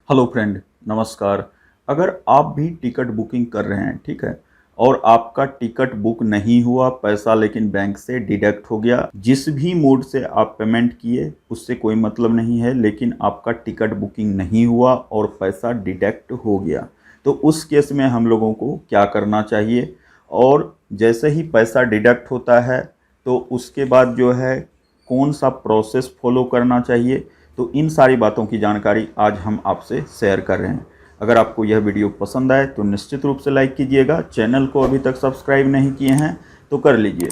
Hello friend, नमस्कार। अगर आप भी टिकट बुकिंग कर रहे हैं, ठीक है, और आपका टिकट बुक नहीं हुआ, पैसा लेकिन बैंक से डिडक्ट हो गया, जिस भी मोड से आप पेमेंट किए उससे कोई मतलब नहीं है, लेकिन आपका टिकट बुकिंग नहीं हुआ और पैसा डिडक्ट हो गया, तो उस केस में हम लोगों को क्या करना चाहिए। और जैसे ही पैसा डिडक्ट होता है तो उसके बाद जो है कौन सा प्रोसेस फॉलो करना चाहिए, तो इन सारी बातों की जानकारी आज हम आपसे शेयर कर रहे हैं। अगर आपको यह वीडियो पसंद आए तो निश्चित रूप से लाइक कीजिएगा। चैनल को अभी तक सब्सक्राइब नहीं किए हैं तो कर लीजिए,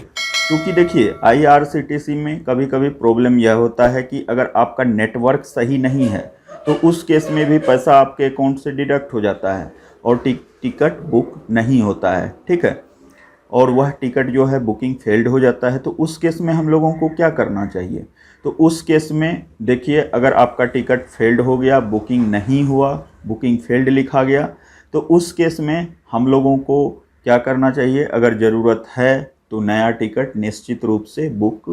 क्योंकि देखिए IRCTC में कभी कभी प्रॉब्लम यह होता है कि अगर आपका नेटवर्क सही नहीं है तो उस केस में भी पैसा आपके अकाउंट से डिडक्ट हो जाता है और टिकट बुक नहीं होता है, ठीक है, और वह टिकट जो है बुकिंग फेल्ड हो जाता है। तो उस केस में हम लोगों को क्या करना चाहिए। तो उस केस में देखिए, अगर आपका टिकट फेल्ड हो गया, बुकिंग नहीं हुआ, बुकिंग फेल्ड लिखा गया, तो उस केस में हम लोगों को क्या करना चाहिए। अगर ज़रूरत है तो नया टिकट निश्चित रूप से बुक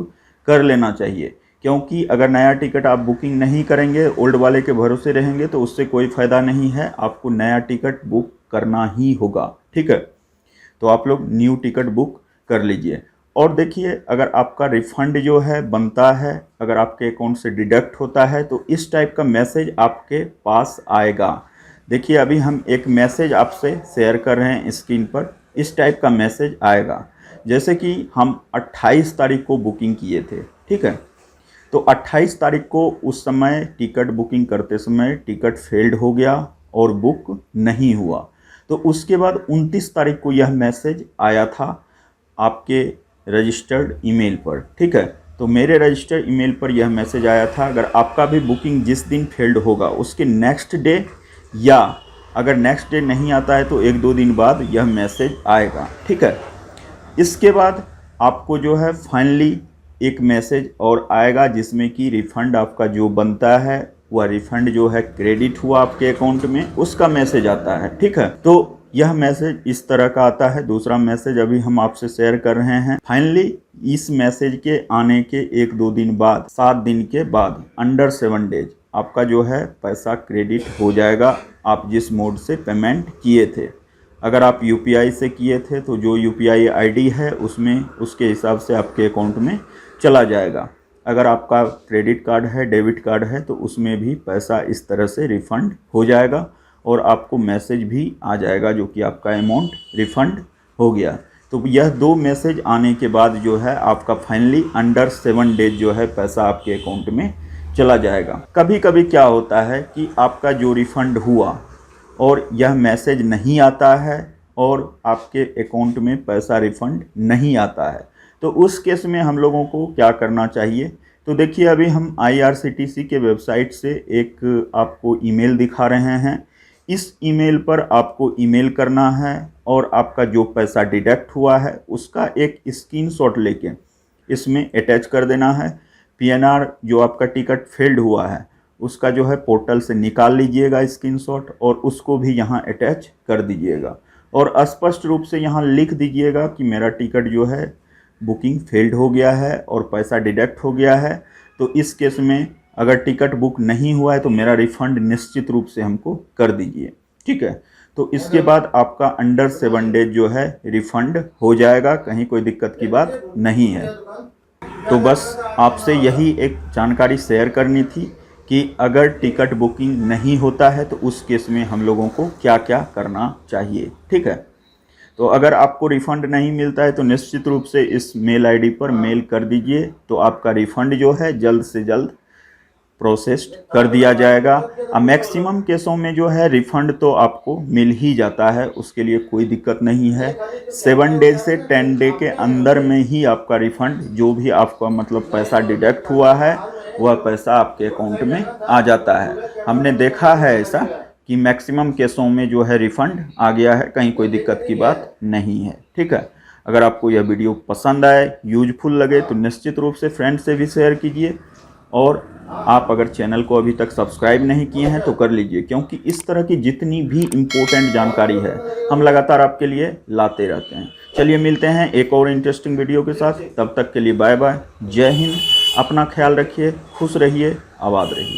कर लेना चाहिए, क्योंकि अगर नया टिकट आप बुकिंग नहीं करेंगे, ओल्ड वाले के भरोसे रहेंगे, तो उससे कोई फ़ायदा नहीं है। आपको नया टिकट बुक करना ही होगा, ठीक है। तो आप लोग न्यू टिकट बुक कर लीजिए। और देखिए, अगर आपका रिफ़ंड जो है बनता है, अगर आपके अकाउंट से डिडक्ट होता है, तो इस टाइप का मैसेज आपके पास आएगा। देखिए, अभी हम एक मैसेज आपसे शेयर कर रहे हैं स्क्रीन पर, इस टाइप का मैसेज आएगा। जैसे कि हम 28 तारीख को बुकिंग किए थे, ठीक है, तो 28 तारीख को उस समय टिकट बुकिंग करते समय टिकट फेल्ड हो गया और बुक नहीं हुआ। तो उसके बाद 29 तारीख को यह मैसेज आया था आपके रजिस्टर्ड ईमेल पर, ठीक है। तो मेरे रजिस्टर्ड ईमेल पर यह मैसेज आया था। अगर आपका भी बुकिंग जिस दिन फेल्ड होगा उसके नेक्स्ट डे, या अगर नेक्स्ट डे नहीं आता है तो 1-2 दिन बाद यह मैसेज आएगा, ठीक है। इसके बाद आपको जो है फाइनली एक मैसेज और आएगा, जिसमें कि रिफ़ंड आपका जो बनता है वह रिफ़ंड जो है क्रेडिट हुआ आपके अकाउंट में, उसका मैसेज आता है, ठीक है। तो यह मैसेज इस तरह का आता है। दूसरा मैसेज अभी हम आपसे शेयर कर रहे हैं। फाइनली इस मैसेज के आने के 1-2 दिन बाद, 7 दिन के बाद, अंडर 7 डेज आपका जो है पैसा क्रेडिट हो जाएगा, आप जिस मोड से पेमेंट किए थे। अगर आप UPI से किए थे तो जो UPI ID है उसमें, उसके हिसाब से आपके अकाउंट में चला जाएगा। अगर आपका क्रेडिट कार्ड है, डेबिट कार्ड है, तो उसमें भी पैसा इस तरह से रिफ़ंड हो जाएगा और आपको मैसेज भी आ जाएगा जो कि आपका अमाउंट रिफ़ंड हो गया। तो यह 2 मैसेज आने के बाद जो है आपका फाइनली अंडर 7 डेज जो है पैसा आपके अकाउंट में चला जाएगा। कभी कभी क्या होता है कि आपका जो रिफ़ंड हुआ और यह मैसेज नहीं आता है और आपके अकाउंट में पैसा रिफ़ंड नहीं आता है, तो उस केस में हम लोगों को क्या करना चाहिए। तो देखिए, अभी हम IRCTC के वेबसाइट से एक आपको ईमेल दिखा रहे हैं। इस ईमेल पर आपको ईमेल करना है और आपका जो पैसा डिडक्ट हुआ है उसका एक स्क्रीनशॉट लेके इसमें अटैच कर देना है। PNR जो आपका टिकट फेल्ड हुआ है उसका जो है पोर्टल से निकाल लीजिएगा स्क्रीनशॉट और उसको भी यहाँ अटैच कर दीजिएगा और स्पष्ट रूप से यहाँ लिख दीजिएगा कि मेरा टिकट जो है बुकिंग फेल्ड हो गया है और पैसा डिडक्ट हो गया है। तो इस केस में अगर टिकट बुक नहीं हुआ है तो मेरा रिफ़ंड निश्चित रूप से हमको कर दीजिए, ठीक है। तो इसके बाद आपका अंडर 7 डेज जो है रिफ़ंड हो जाएगा, कहीं कोई दिक्कत की बात नहीं है। तो बस आपसे यही एक जानकारी शेयर करनी थी कि अगर टिकट बुकिंग नहीं होता है तो उस केस में हम लोगों को क्या क्या करना चाहिए, ठीक है। तो अगर आपको रिफ़ंड नहीं मिलता है तो निश्चित रूप से इस मेल ID पर मेल कर दीजिए, तो आपका रिफ़ंड जो है जल्द से जल्द प्रोसेस्ड कर दिया जाएगा। मैक्सिमम केसों में जो है रिफ़ंड तो आपको मिल ही जाता है, उसके लिए कोई दिक्कत नहीं है। 7 डे से 10 डे के अंदर में ही आपका रिफ़ंड, जो भी आपका मतलब पैसा डिडक्ट हुआ है वह पैसा आपके अकाउंट में आ जाता है। हमने देखा है ऐसा कि मैक्सिमम केसों में जो है रिफ़ंड आ गया है, कहीं कोई दिक्कत की बात नहीं है, ठीक है। अगर आपको यह वीडियो पसंद आए, यूजफुल लगे, तो निश्चित रूप से फ्रेंड से भी शेयर कीजिए और आप अगर चैनल को अभी तक सब्सक्राइब नहीं किए हैं तो कर लीजिए, क्योंकि इस तरह की जितनी भी इम्पोर्टेंट जानकारी है हम लगातार आपके लिए लाते रहते हैं। चलिए मिलते हैं एक और इंटरेस्टिंग वीडियो के साथ, तब तक के लिए बाय बाय, जय हिंद। अपना ख्याल रखिए, खुश रहिए, आबाद रहिए।